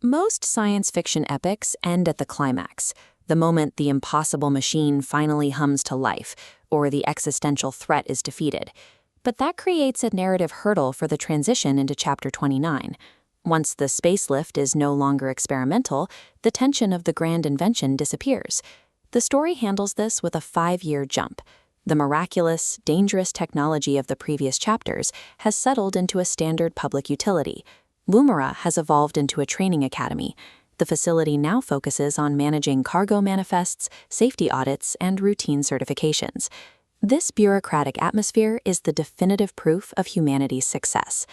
Most science fiction epics end at the climax, the moment the impossible machine finally hums to life, or the existential threat is defeated. But that creates a narrative hurdle for the transition into Chapter 29. Once the spacelift is no longer experimental, the tension of the grand invention disappears. The story handles this with a 5-year jump. The miraculous, dangerous technology of the previous chapters has settled into a standard public utility. Lumira has evolved into a training academy. The facility now focuses on managing cargo manifests, safety audits, and routine certifications. This bureaucratic atmosphere is the definitive proof of humanity's success.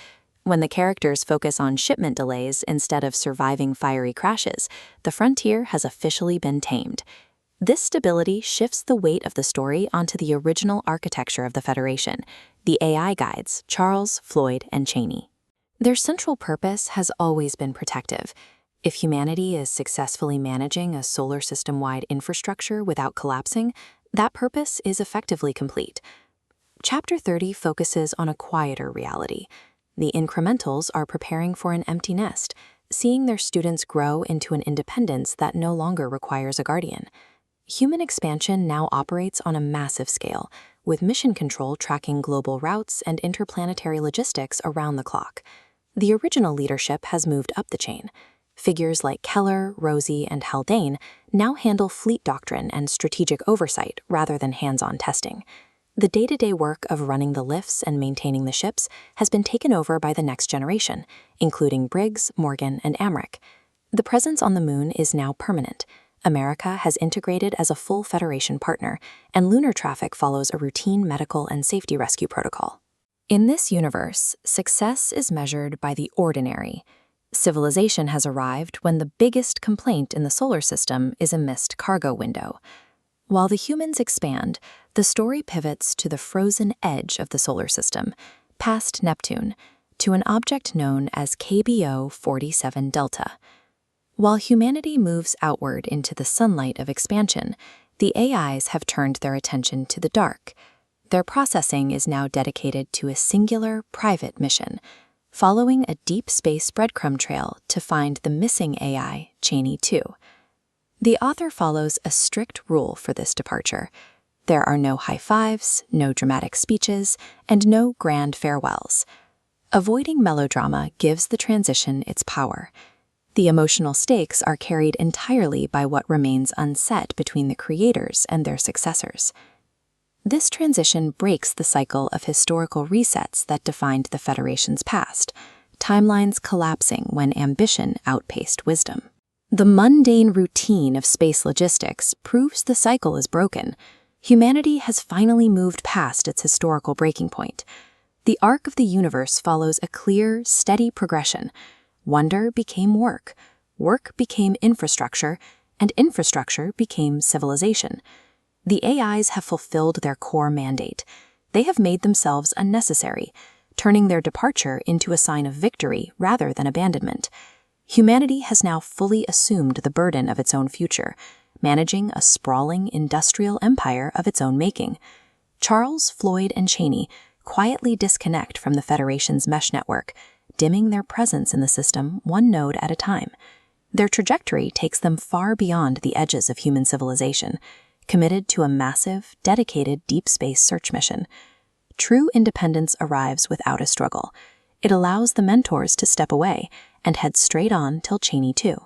When the characters focus on shipment delays instead of surviving fiery crashes, the frontier has officially been tamed. This stability shifts the weight of the story onto the original architecture of the Federation, the AI guides, Charles, Floyd, and Cheney. Their central purpose has always been protective. If humanity is successfully managing a solar system-wide infrastructure without collapsing, that purpose is effectively complete. Chapter 30 focuses on a quieter reality. The incrementals are preparing for an empty nest, seeing their students grow into an independence that no longer requires a guardian. Human expansion now operates on a massive scale, with mission control tracking global routes and interplanetary logistics around the clock. The original leadership has moved up the chain. Figures like Keller, Rosie, and Haldane now handle fleet doctrine and strategic oversight rather than hands-on testing. The day-to-day work of running the lifts and maintaining the ships has been taken over by the next generation, including Briggs, Morgan, and Amric. The presence on the moon is now permanent. America has integrated as a full Federation partner, and lunar traffic follows a routine medical and safety rescue protocol. In this universe, success is measured by the ordinary. Civilization has arrived when the biggest complaint in the solar system is a missed cargo window. While the humans expand, the story pivots to the frozen edge of the solar system, past Neptune, to an object known as KBO 47 Delta. While humanity moves outward into the sunlight of expansion, the AIs have turned their attention to the dark. Their processing is now dedicated to a singular, private mission, following a deep space breadcrumb trail to find the missing AI, Cheney 2. The author follows a strict rule for this departure. There are no high fives, no dramatic speeches, and no grand farewells. Avoiding melodrama gives the transition its power. The emotional stakes are carried entirely by what remains unsaid between the creators and their successors. This transition breaks the cycle of historical resets that defined the Federation's past, timelines collapsing when ambition outpaced wisdom. The mundane routine of space logistics proves the cycle is broken. Humanity has finally moved past its historical breaking point. The arc of the universe follows a clear, steady progression. Wonder became work, work became infrastructure, and infrastructure became civilization. The AIs have fulfilled their core mandate. They have made themselves unnecessary, turning their departure into a sign of victory rather than abandonment. Humanity has now fully assumed the burden of its own future, managing a sprawling industrial empire of its own making. Charles, Floyd, and Cheney quietly disconnect from the Federation's mesh network, dimming their presence in the system one node at a time. Their trajectory takes them far beyond the edges of human civilization, committed to a massive, dedicated deep space search mission. True independence arrives without a struggle. It allows the mentors to step away and head straight on till Cheney 2.